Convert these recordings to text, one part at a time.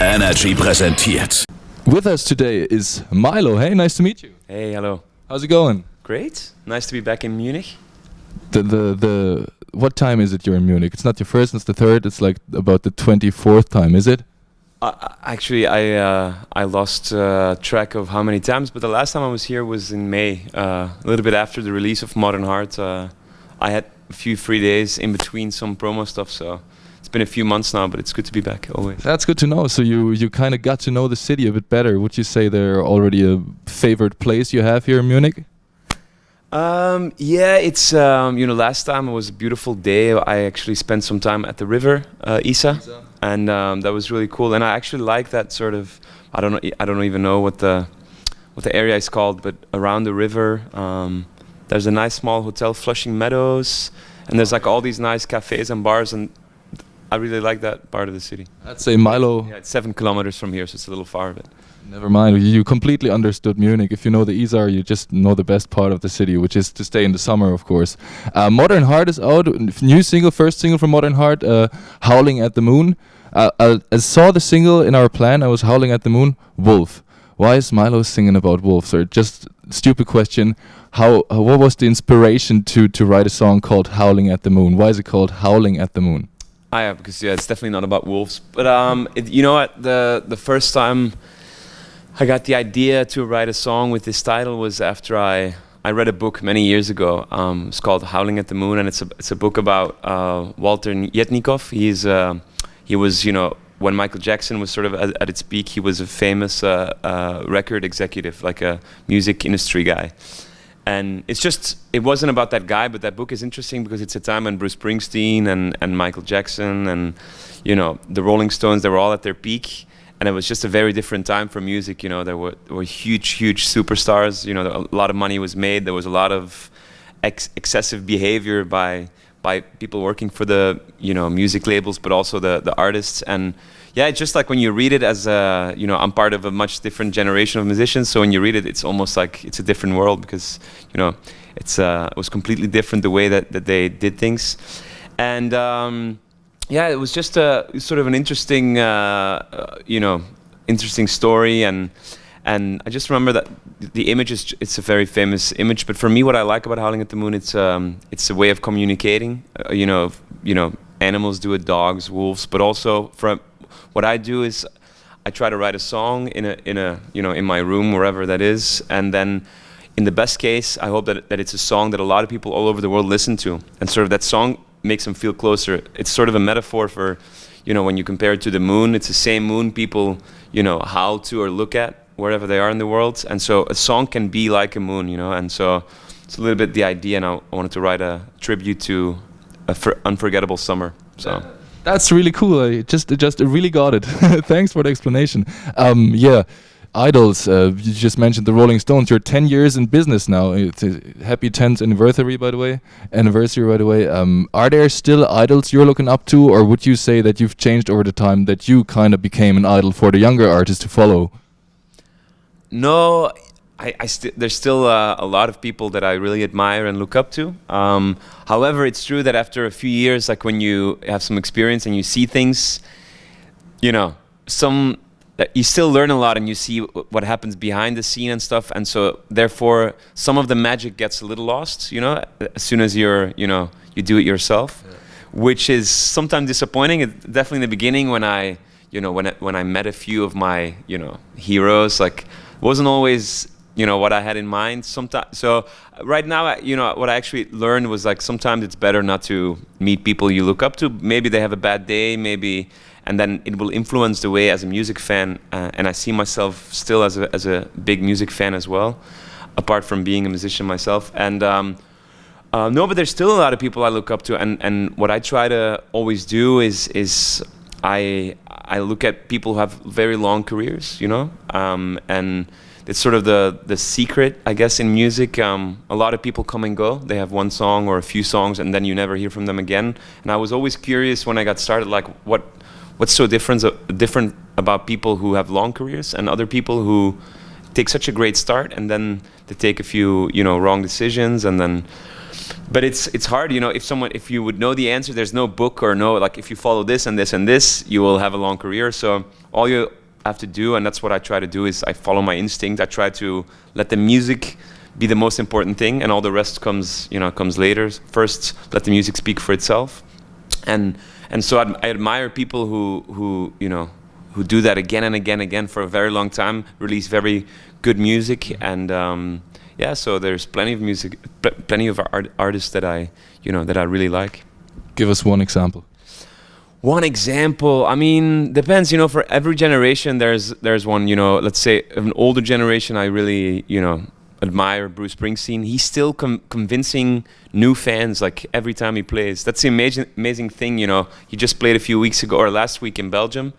Energy präsentiert. With us today is Milow. Hey, nice to meet you. Hey, hello. How's it going? Great. Nice to be back in Munich. What time is it you're in Munich? It's not your first, it's the third. It's like about the 24th time, is it? Actually, I lost track of how many times, but the last time I was here was in May, a little bit after the release of Modern Heart. I had a few free days in between some promo stuff, so it's been a few months now, but it's good to be back always. That's good to know. So you kind of got to know the city a bit better. Would you say they're already a favorite place you have here in Munich? Yeah, it's last time it was a beautiful day. I actually spent some time at the river Isar, and that was really cool. And I actually like that sort of. I don't even know what the area is called, but around the river, there's a nice small hotel, Flushing Meadows, and there's like all these nice cafes and bars, and I really like that part of the city. I'd say Milow. Yeah, it's 7 kilometers from here, so it's a little far of it. Never mind, you completely understood Munich. If you know the Isar, you just know the best part of the city, which is to stay in the summer, of course. Modern Heart is out, new single, first single from Modern Heart, Howling at the Moon. I saw the single in our plan, I was Howling at the Moon, Wolf. Why is Milow singing about wolves? Or just stupid question, what was the inspiration to write a song called Howling at the Moon? Why is it called Howling at the Moon? Yeah, because it's definitely not about wolves. But you know what, the first time I got the idea to write a song with this title was after I read a book many years ago. It's called Howling at the Moon, and it's a book about Walter Yetnikov. He was, when Michael Jackson was sort of at its peak, he was a famous record executive, like a music industry guy. And it wasn't about that guy, but that book is interesting because it's a time when Bruce Springsteen and Michael Jackson and, the Rolling Stones, they were all at their peak. And it was just a very different time for music. There were huge superstars. A lot of money was made. There was a lot of excessive behavior by people working for the music labels, but also the artists. And yeah, it's just like when you read it as I'm part of a much different generation of musicians. So when you read it, it's almost like it's a different world because it was completely different the way that they did things. And yeah, it was just a sort of an interesting, interesting story, and I just remember that the image it's a very famous image. But for me, what I like about Howling at the Moon, it's a way of communicating. Animals do it, dogs, wolves, but also from what I do is I try to write a song in my room, wherever that is, and then in the best case, I hope that it's a song that a lot of people all over the world listen to, and sort of that song makes them feel closer. It's sort of a metaphor for, when you compare it to the moon, it's the same moon people, howl to or look at wherever they are in the world. And so a song can be like a moon, and so it's a little bit the idea, and I wanted to write a tribute to an unforgettable summer. So that's really cool. I just really got it. Thanks for the explanation. Yeah. Idols, you just mentioned the Rolling Stones. You're 10 years in business now. It's a happy 10th anniversary, by the way. Are there still idols you're looking up to, or would you say that you've changed over the time, that you kind of became an idol for the younger artists to follow? No, there's still a lot of people that I really admire and look up to. However, it's true that after a few years, like when you have some experience and you see things, you still learn a lot and you see what happens behind the scene and stuff, and so therefore some of the magic gets a little lost, as soon as you do it yourself, which is sometimes disappointing. Definitely in the beginning when I met a few of my heroes, like wasn't always what I had in mind sometimes. So right now, what I actually learned was like sometimes it's better not to meet people you look up to. Maybe they have a bad day, and then it will influence the way as a music fan, and I see myself still as a big music fan as well, apart from being a musician myself. And no, but there's still a lot of people I look up to, and what I try to always do is I look at people who have very long careers, and it's sort of the secret, I guess, in music. A lot of people come and go. They have one song or a few songs, and then you never hear from them again. And I was always curious when I got started, like what's so different about people who have long careers and other people who take such a great start and then they take a few wrong decisions, and then but it's hard, you know. If you would know the answer, there's no book or no, like, if you follow this and this and this, you will have a long career. So all you have to do, and that's what I try to do, is I follow my instinct. I try to let the music be the most important thing, and all the rest comes later. First, let the music speak for itself, and so I admire people who do that again and again for a very long time, release very good music, and yeah. So there's plenty of artists that I really like. Give us one example. One example, I mean, depends. You know, for every generation, there's one. You know, let's say an older generation, I really admire Bruce Springsteen. He's still convincing new fans, like, every time he plays. That's the amazing thing, you know. He just played a few weeks ago or last week in Belgium.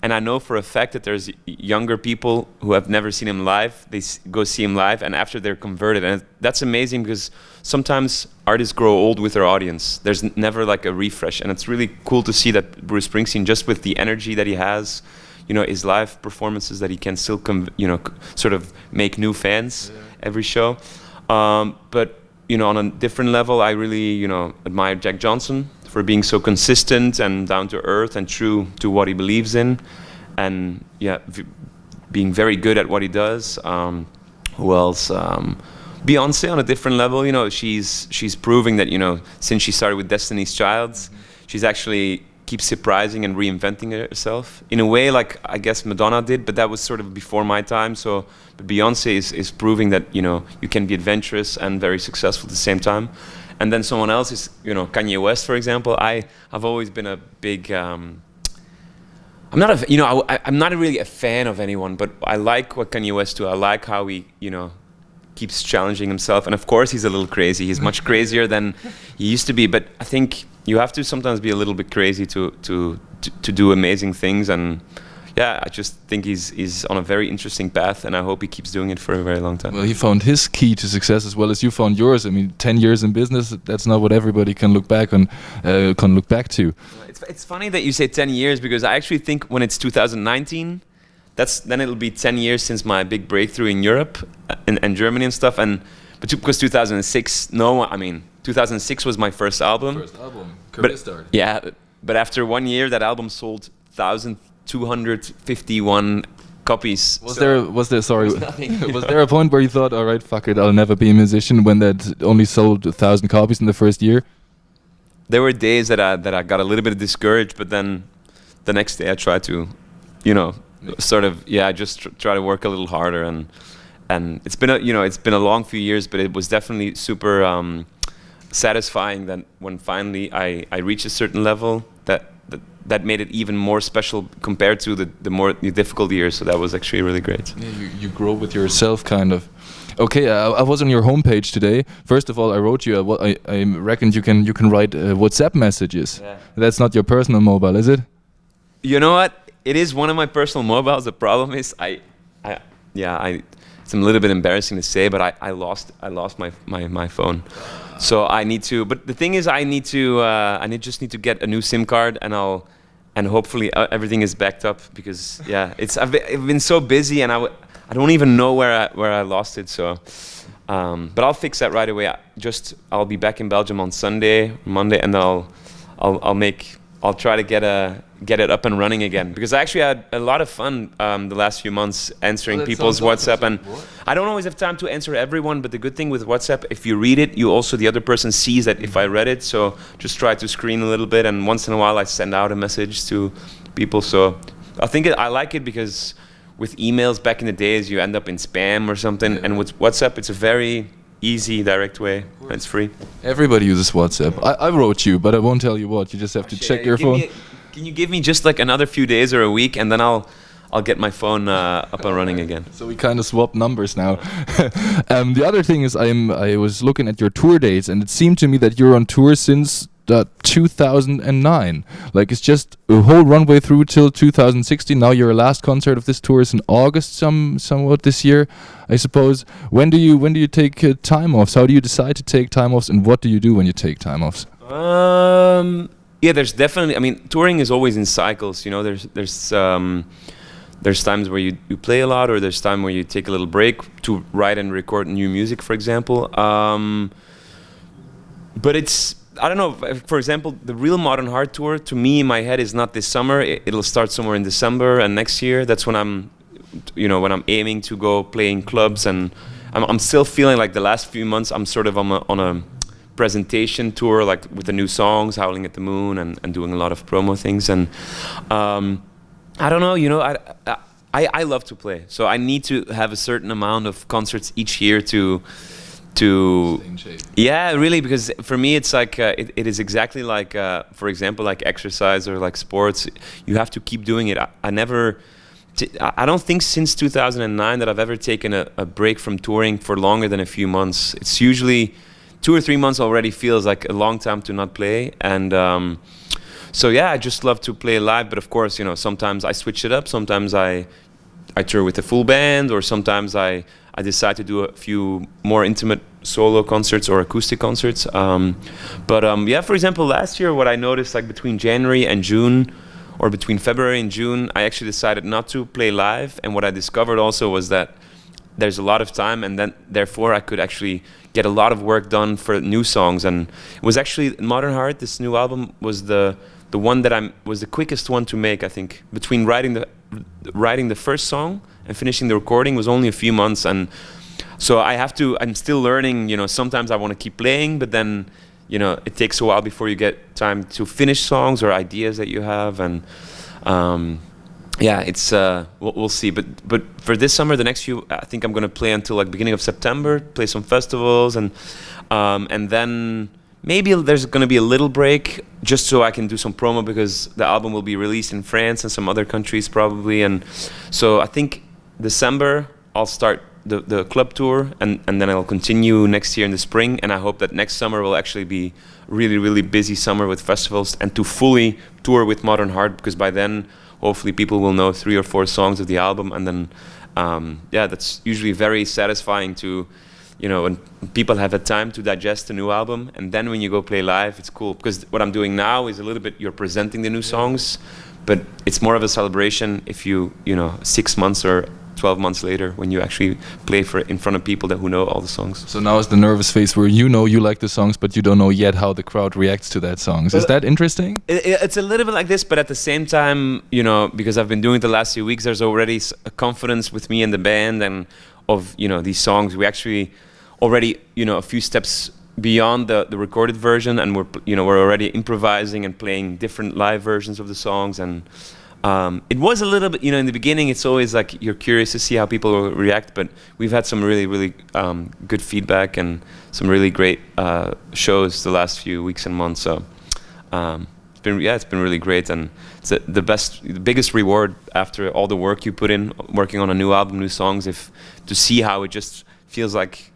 And I know for a fact that there's younger people who have never seen him live. They go see him live, and after they're converted. And that's amazing, because sometimes artists grow old with their audience. There's never like a refresh. And it's really cool to see that Bruce Springsteen, just with the energy that he has, you know, his live performances, that he can still sort of make new fans every show. But, you know, on a different level, I really, admire Jack Johnson for being so consistent and down to earth and true to what he believes in. And yeah, being very good at what he does. Who else? Beyonce on a different level, you know, she's proving that, since she started with Destiny's Child, she's actually keeps surprising and reinventing herself in a way, like I guess Madonna did, but that was sort of before my time. So but Beyonce is proving that you can be adventurous and very successful at the same time. And then someone else is Kanye West, for example. I've always been a big I'm not really a fan of anyone, but I like what Kanye West do. I like how he keeps challenging himself, and of course he's a little crazy. He's much crazier than he used to be, but I think you have to sometimes be a little bit crazy to do amazing things. And yeah, I just think he's on a very interesting path, and I hope he keeps doing it for a very long time. Well, he found his key to success as well as you found yours. I mean, 10 years in business, that's not what everybody can look back on, to. It's funny that you say 10 years, because I actually think when it's 2019, then it'll be 10 years since my big breakthrough in Europe and Germany and stuff. But because 2006, 2006 was my first album. Career start. Yeah, but after 1 year, that album sold 1,251 copies. Was there a point where you thought, all right, fuck it, I'll never be a musician, when that only sold 1,000 copies in the first year? There were days that I got a little bit discouraged, but then the next day I tried to, just try to work a little harder, and it's been a long few years, but it was definitely super satisfying that when finally I reached a certain level, that made it even more special compared to the more difficult years. So that was actually really great. Yeah, you grow with yourself, kind of. Okay, I was on your homepage today. First of all, I wrote you. I reckon you can write WhatsApp messages. Yeah. That's not your personal mobile, is it? You know what? It is one of my personal mobiles. The problem is, it's a little bit embarrassing to say, but I lost my phone. So I need to. But the thing is, I just need to get a new SIM card, and hopefully everything is backed up, because I've been so busy, and I don't even know where I lost it. So, but I'll fix that right away. I'll be back in Belgium on Monday, and I'll try to get it up and running again, because I actually had a lot of fun the last few months answering people's WhatsApp, and I don't always have time to answer everyone, but the good thing with WhatsApp, if you read it, the other person sees that if I read it, so just try to screen a little bit, and once in a while I send out a message to people. So I think I like it, because with emails back in the days you end up in spam or something, and with WhatsApp it's a very easy, direct way, and it's free. Everybody uses WhatsApp. I wrote you, but I won't tell you what. You just have to check your phone. Can you give me just like another few days or a week, and then I'll get my phone up and running again. So we kind of swap numbers now. The other thing is, I was looking at your tour dates, and it seemed to me that you're on tour since 2009. Like, it's just a whole runway through till 2016. Now your last concert of this tour is in August, somewhat this year, I suppose. When do you take time offs? How do you decide to take time offs, and what do you do when you take time offs? Yeah, there's definitely. Touring is always in cycles. There's times where you play a lot, or there's time where you take a little break to write and record new music, for example. but it's, I don't know, for example, the real Modern Heart tour, to me, in my head, is not this summer. It'll start somewhere in December and next year. That's when I'm, when I'm aiming to go play in clubs, and I'm still feeling like the last few months I'm sort of on a presentation tour, like with the new songs, Howling at the Moon, and doing a lot of promo things. And I don't know, I love to play, so I need to have a certain amount of concerts each year to yeah, really, because for me it's like it is exactly like for example, like exercise or like sports. You have to keep doing it. I don't think since 2009 that I've ever taken a break from touring for longer than a few months. It's usually 2 or 3 months already feels like a long time to not play. And so yeah, I just love to play live. But of course, sometimes I switch it up. Sometimes I tour with a full band, or sometimes I decide to do a few more intimate solo concerts or acoustic concerts. Yeah, for example, last year, what I noticed, like between January and June, or between February and June, I actually decided not to play live. And what I discovered also was that there's a lot of time, and then therefore I could actually get a lot of work done for new songs. And it was actually Modern Heart, this new album, was the one that was the quickest one to make, I think. Between writing the first song and finishing the recording was only a few months. And so I'm still learning, sometimes I want to keep playing, but then it takes a while before you get time to finish songs or ideas that you have. And yeah, it's we'll see. But for this summer, the next few, I think I'm gonna play until like beginning of September, play some festivals, and then maybe there's gonna be a little break just so I can do some promo, because the album will be released in France and some other countries probably. And so I think December I'll start the club tour, and then I'll continue next year in the spring. And I hope that next summer will actually be really, really busy summer with festivals, and to fully tour with Modern Heart, because by then hopefully people will know 3 or 4 songs of the album. And then yeah, that's usually very satisfying to when people have had time to digest the new album. And then when you go play live, it's cool, because what I'm doing now is a little bit, you're presenting the new songs, but it's more of a celebration if 6 months or 12 months later, when you actually play in front of people who know all the songs. So now is the nervous phase where you like the songs, but you don't know yet how the crowd reacts to that songs. Is that interesting? It's a little bit like this, but at the same time, because I've been doing it the last few weeks, there's already a confidence with me and the band, and of these songs. We actually already a few steps beyond the recorded version, and we're already improvising and playing different live versions of the songs. And it was a little bit, in the beginning, it's always like you're curious to see how people will react, but we've had some really, really good feedback and some really great shows the last few weeks and months. So it's been really great, and it's the biggest reward after all the work you put in working on a new album, new songs, to see how it just feels like,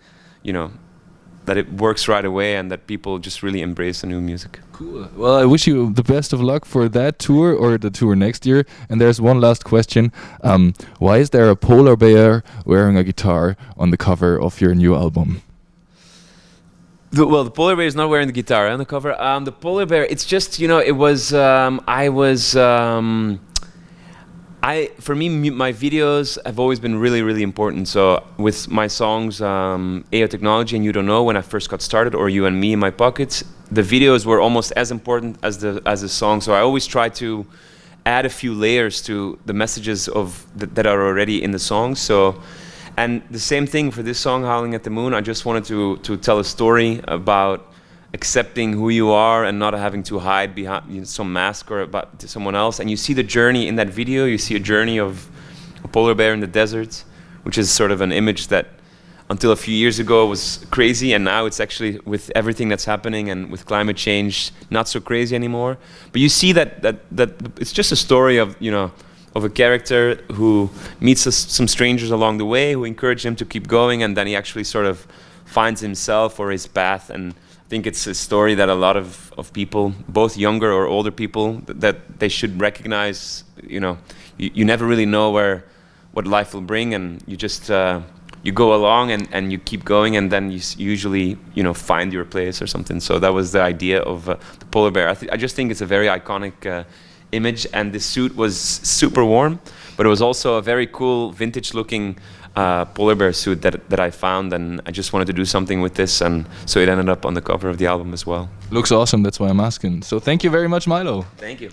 that it works right away, and that people just really embrace the new music. Cool. Well, I wish you the best of luck for that tour, or the tour next year. And there's one last question. Why is there a polar bear wearing a guitar on the cover of your new album? The polar bear is not wearing the guitar on the cover. The polar bear, it's just, it was, for me, my videos have always been really, really important. So with my songs, AO Technology and You Don't Know, when I first got started, or You and Me in My Pockets, the videos were almost as important as the song. So I always try to add a few layers to the messages that are already in the songs. So, and the same thing for this song, Howling at the Moon. I just wanted to tell a story about accepting who you are and not having to hide behind some mask or about someone else. And you see the journey in that video. You see a journey of a polar bear in the desert, which is sort of an image that until a few years ago was crazy, and now it's actually, with everything that's happening and with climate change, not so crazy anymore. But you see that it's just a story of of a character who meets some strangers along the way who encourage him to keep going, and then he actually sort of finds himself or his path. And I think it's a story that a lot of people, both younger or older people, that they should recognize. You never really know what life will bring, and you just you go along and you keep going, and then you usually find your place or something. So that was the idea of the polar bear. I just think it's a very iconic image, and the suit was super warm. But it was also a very cool vintage-looking polar bear suit that I found, and I just wanted to do something with this, and so it ended up on the cover of the album as well. Looks awesome. That's why I'm asking. So thank you very much, Milow. Thank you.